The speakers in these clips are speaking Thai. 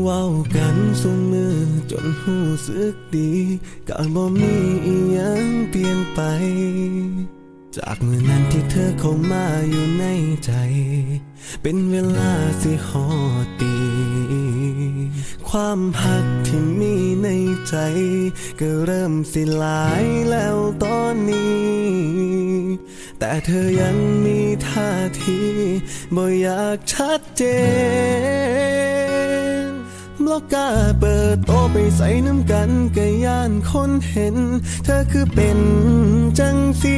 เว้ากันสุมือจนหูสึกดีก็บ่มีอีหยังเปลี่ยนไปจากมื้อนั้นที่เธอเข้ามาอยู่ในใจเป็นเวลาสิฮอดปีความหักที่มีในใจก็เริ่มสิหลายแล้วตอนนี้แต่เธอยังมีท่าทีบ่อยากชัดเจนบล็อกกล้าเปิดโตไปใส่น้ำกันก็ย่านคนเห็นเธอคือเป็นจังสี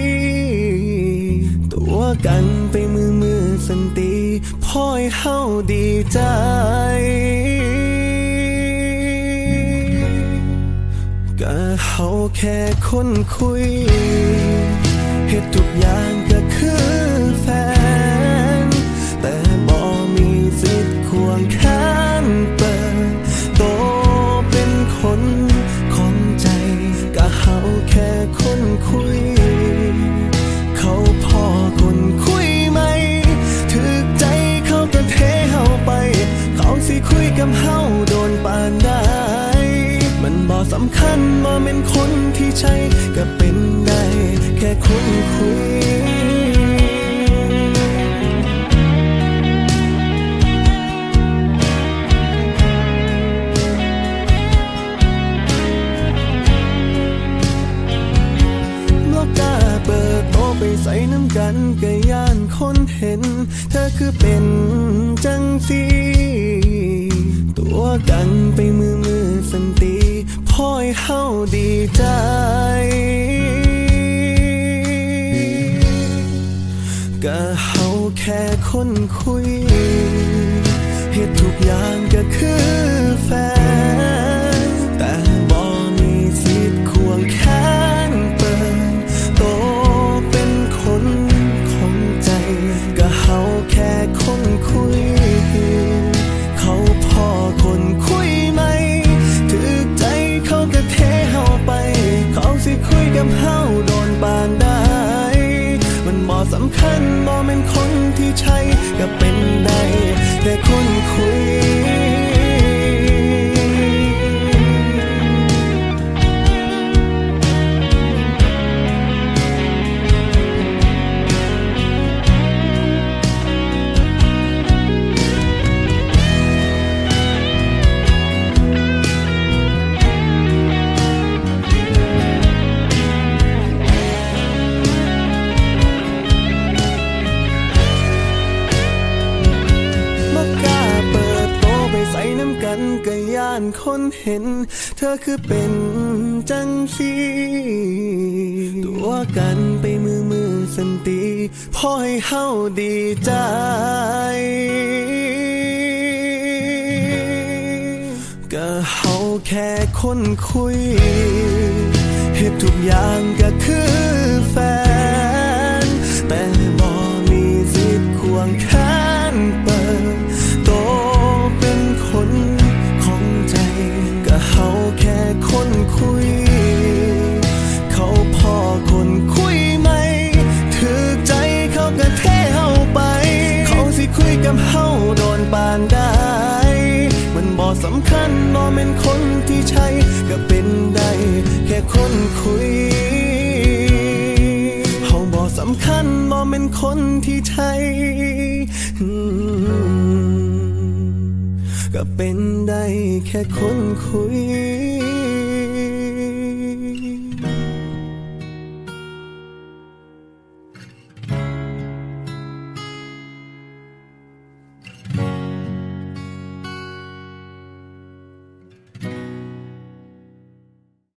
ตัวกันไปมือสันติพ่อยเฮาดีใจก็เฮาแค่คนคุยเฮ็ดทุกอย่างก็คือแฟนแต่บ่มีสิทธิ์ควงแขนเปิดโตเป็นคนของใจก็เฮาแค่คนคุยเขาพอคนคุยไหมถึกใจเขาก็เทเฮาไปเขาสิคุยกับเฮาโดนปานได้มันบ่สำคัญบ่แม่นคนที่ใช่ก็เป็นได้แค่คนคุยไปใส่น้ำกันก็ย่านคนเห็นเธอคือเป็นจังสีตัวกันไปมือสันติพ่อยเฮาดีใจก็เฮาแค่คนคุยเฮ็ดทุกอย่างก็คือแฟนแต่บ่มีสิทธิ์ควงแขนเปิดโตเป็นคนของใจก็เฮาแค่คนคุยเขาพอคนคุยไหมถึกใจเขาก็เทเฮาไปเขาสิคุยกับเฮาโดนปานได้มันบ่สำคัญบ่แม่นคนที่ใช่ก็เป็นได้แค่คนคุยก็ย่านคนเห็นเธอคือเป็นจังสีตัวกันไปมือสันติพ่อให้เฮาดีใจก็เฮาแค่คนคุยเฮ็ดทุกอย่างก็คือแฟนแต่บ่มีสิทธิ์ควงแขนเปิดโตเป็นคนของใจก็เฮาแค่คนคุยเขาพอคนคุยไหมถือใจเขาก็เทเฮาไปเขาสิคุยกับเฮาโดนปานได้มันบ่สำคัญบ่แม่นคนที่ใช่ก็เป็นได้แค่คนคุยเฮาบ่สำคัญบ่แม่นคนที่ใช่ก็เป็นได้แค่คนคุย